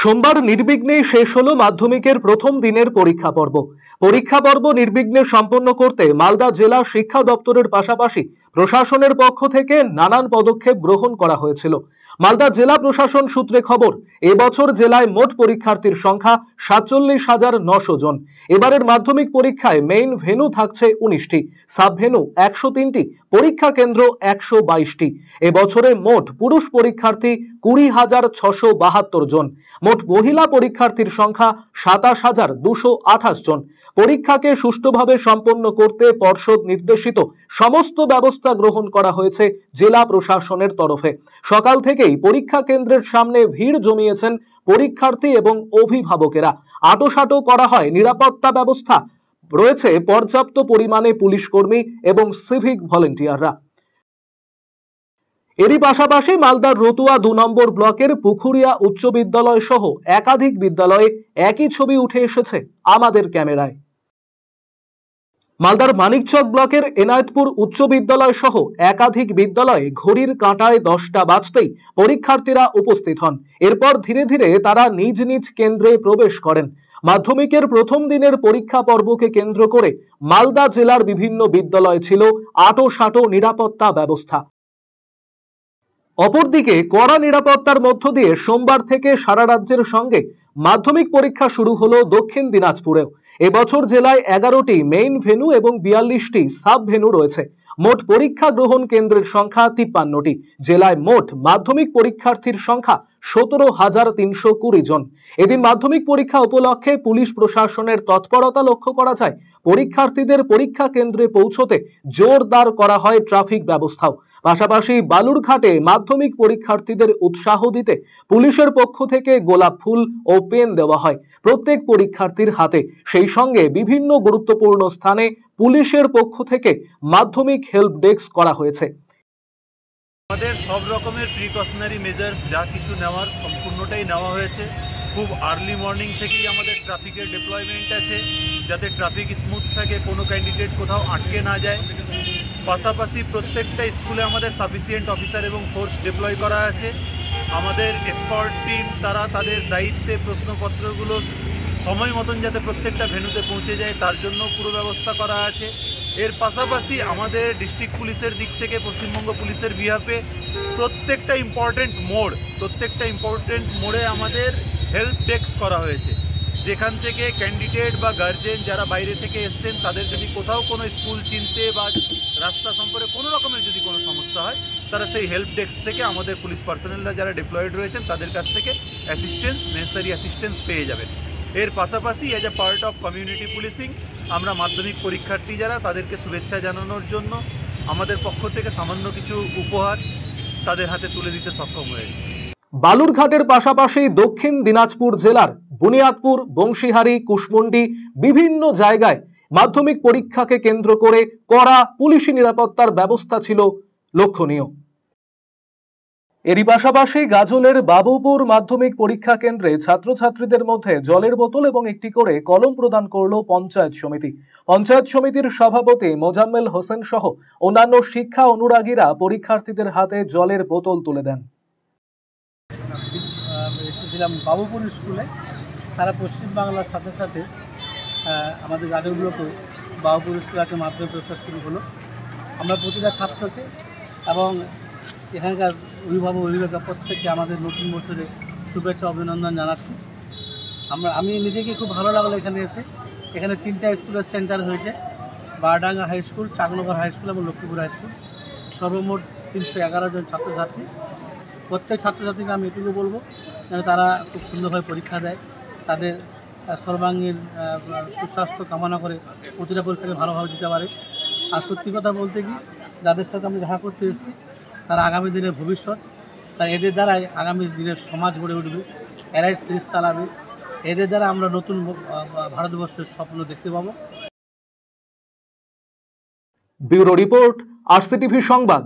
সোমবার নির্বিঘ্নে শেষ হলো মাধ্যমিকের প্রথম দিনের পরীক্ষা পর্ব নির্বিঘ্নে সম্পন্ন করতে মালদা জেলা শিক্ষা দপ্তরের পাশাপাশি প্রশাসনের পক্ষ থেকে নানান পদক্ষেপ গ্রহণ করা হয়েছিল। মালদা জেলা প্রশাসন সূত্রে খবর, এবছর জেলায় মোট পরীক্ষার্থীর সংখ্যা 47,900 জন। এবারের মাধ্যমিক পরীক্ষায় মেইন ভেন্যু থাকছে 19টি, সাব ভেন্যু 103টি, পরীক্ষা কেন্দ্র 122টি। এবছরে মোট পুরুষ পরীক্ষার্থী 20,672 জন। মোট মহিলা পরীক্ষার্থীর সংখ্যা 27,228 জন। পরীক্ষাকে সুষ্ঠুভাবে সম্পন্ন করতে পর্ষদ নির্দেশিত সমস্ত ব্যবস্থা গ্রহণ করা হয়েছে জেলা প্রশাসনের তরফে। সকাল থেকেই পরীক্ষা কেন্দ্রের সামনে ভিড় জমিয়েছেন পরীক্ষার্থী এবং অভিভাবকেরা। আঁটোসাঁটো করা হয় নিরাপত্তা ব্যবস্থা, রয়েছে পর্যাপ্ত পরিমাণে পুলিশ কর্মী এবং সিভিক ভলেন্টিয়াররা। এরই পাশাপাশি মালদার রতুয়া 2 নম্বর ব্লকের পুখুরিয়া উচ্চ বিদ্যালয় সহ একাধিক বিদ্যালয়ে একই ছবি উঠে এসেছে আমাদের ক্যামেরায়। মালদার মানিকচক ব্লকের এনায়েতপুর উচ্চ বিদ্যালয় সহ একাধিক বিদ্যালয়ে ঘড়ির কাঁটায় 10টা বাজতেই পরীক্ষার্থীরা উপস্থিত হন। এরপর ধীরে ধীরে তারা নিজ নিজ কেন্দ্রে প্রবেশ করেন। মাধ্যমিকের প্রথম দিনের পরীক্ষা পর্বকে কেন্দ্র করে মালদা জেলার বিভিন্ন বিদ্যালয়ে ছিল আঁটোসাঁটো নিরাপত্তা ব্যবস্থা। অপরদিকে কড়া নিরাপত্তার মধ্য দিয়ে সোমবার থেকে সারা রাজ্যের সঙ্গে মাধ্যমিক পরীক্ষা শুরু হলো দক্ষিণ দিনাজপুরেও। এবছর জেলায় 11টি মেইন ভেন্যু এবং 42টি সাব ভেন্যু রয়েছে। মোট পরীক্ষা গ্রহণ কেন্দ্রের সংখ্যা 53টি। জেলায় মোট মাধ্যমিক পরীক্ষার্থীর সংখ্যা 17,320 জন। এদিন মাধ্যমিক পরীক্ষা উপলক্ষে পুলিশ প্রশাসনের তৎপরতা লক্ষ্য করা যায়। পরীক্ষার্থীদের পরীক্ষা কেন্দ্রে পৌঁছতে জোরদার করা হয় ট্রাফিক ব্যবস্থাও। পাশাপাশি বালুরঘাটে মাধ্যমিক পরীক্ষার্থীদের উৎসাহ দিতে পুলিশের পক্ষ থেকে গোলাপ ফুল ও পেন দেওয়া হয় প্রত্যেক পরীক্ষার্থীর হাতে। সেই সঙ্গে বিভিন্ন গুরুত্বপূর্ণ স্থানে পুলিশের পক্ষ থেকে মাধ্যমিক হেল্প ডেস্ক করা হয়েছে। আমাদের সব রকমের প্রিকশনারি মেজার্স যা কিছু নেওয়ার সম্পূর্ণটাই নেওয়া হয়েছে। খুব আর্লি মর্নিং থেকেই আমাদের ট্রাফিকের ডিপ্লয়মেন্ট আছে, যাতে ট্রাফিক স্মুথ থাকে, কোনো ক্যান্ডিডেট কোথাও আটকে না যায়। পাশাপাশি প্রত্যেকটা স্কুলে আমাদের সাফিসিয়েন্ট অফিসার এবং ফোর্স ডিপ্লয় করা আছে। আমাদের এসকর্ট টিম তারা তাদের দায়িত্বে প্রশ্নপত্রগুলো সময় মতন যাতে প্রত্যেকটা ভেন্যুতে পৌঁছে যায় তার জন্য পুরো ব্যবস্থা করা আছে। এর পাশাপাশি আমাদের ডিস্ট্রিক্ট পুলিশের দিক থেকে পশ্চিমবঙ্গ পুলিশের বিহাফে প্রত্যেকটা ইম্পর্টেন্ট মোড়ে আমাদের হেল্প ডেস্ক করা হয়েছে, যেখান থেকে ক্যান্ডিডেট বা গার্জেন যারা বাইরে থেকে এসছেন তাদের যদি কোথাও কোনো স্কুল চিনতে বা রাস্তা সম্পর্কে কোনো রকমের যদি কোনো সমস্যা হয়, তারা সেই হেল্প ডেস্ক থেকে আমাদের পুলিশ পার্সোনেলরা যারা ডিপ্লয়েড রয়েছেন তাদের কাছ থেকে নেসেসারি অ্যাসিস্ট্যান্স পেয়ে যাবেন। এর পাশাপাশি as a part of community policing আমরা মাধ্যমিক পরীক্ষার্থী যারা তাদেরকে শুভেচ্ছা জানানোর জন্য আমাদের পক্ষ থেকে সামান্য কিছু উপহার তাদের হাতে তুলে দিতে সক্ষম হয়েছে। বালুরঘাটের পাশাপাশি দক্ষিণ দিনাজপুর জেলার বুনিয়াদপুর, বংশীহারি, কুশমন্ডি বিভিন্ন জায়গায় মাধ্যমিক পরীক্ষাকে কেন্দ্র করে কড়া পুলিশি নিরাপত্তার ব্যবস্থা ছিল লক্ষণীয়। এরই পাশাপাশি গাজলের বাবুপুর মাধ্যমিক পরীক্ষা কেন্দ্রে ছাত্রছাত্রীদের মধ্যে জলের বোতল এবং একটি করে কলম প্রদান করল পঞ্চায়েত সমিতি। পঞ্চায়েত সমিতির সভাপতি মোজাম্মেল হোসেন সহ অন্যান্য শিক্ষা অনুরাগীরা পরীক্ষার্থীদের হাতে জলের বোতল তুলে দেন। এসেছিলাম বাবুপুর স্কুলে। সারা পশ্চিমবাংলার সাথে সাথে আমাদের গাজলগুলোকেও বাবুপুর স্কুলে একটা মাধ্যমিক পরীক্ষা শুরু হলো। আমরা প্রতিটা ছাত্রকে এবং এখানকার অভিভাবক প্রত্যেককে আমাদের নতুন বছরে শুভেচ্ছা অভিনন্দন জানাচ্ছি। আমি নিজেকে খুব ভালো লাগলো এখানে এসে। এখানে 3টা স্কুলের সেন্টার হয়েছে, বারডাঙ্গা high school, Chaknagar high school এবং লক্ষ্মীপুর হাই স্কুল। সর্বমোট 311 জন ছাত্রছাত্রী। প্রত্যেক ছাত্রছাত্রীকে আমি এটুকু বলবো যেন তারা খুব সুন্দরভাবে পরীক্ষা দেয়, তাদের সর্বাঙ্গীন সুস্বাস্থ্য কামনা করে প্রতিটা পরীক্ষাকে ভালোভাবে দিতে পারে। আর সত্যি কথা বলতে কি, যাদের সাথে আমি দেখা করতে এসেছি তারা আগামী দিনের ভবিষ্যৎ, তাই এদের দ্বারাই আগামী দিনের সমাজ গড়ে উঠবে, এরাই দেশ চালাবে। এদের দ্বারা আমরা নতুন ভারতবর্ষের স্বপ্ন দেখতে পাবো। ব্যুরো রিপোর্ট, RCTV সংবাদ।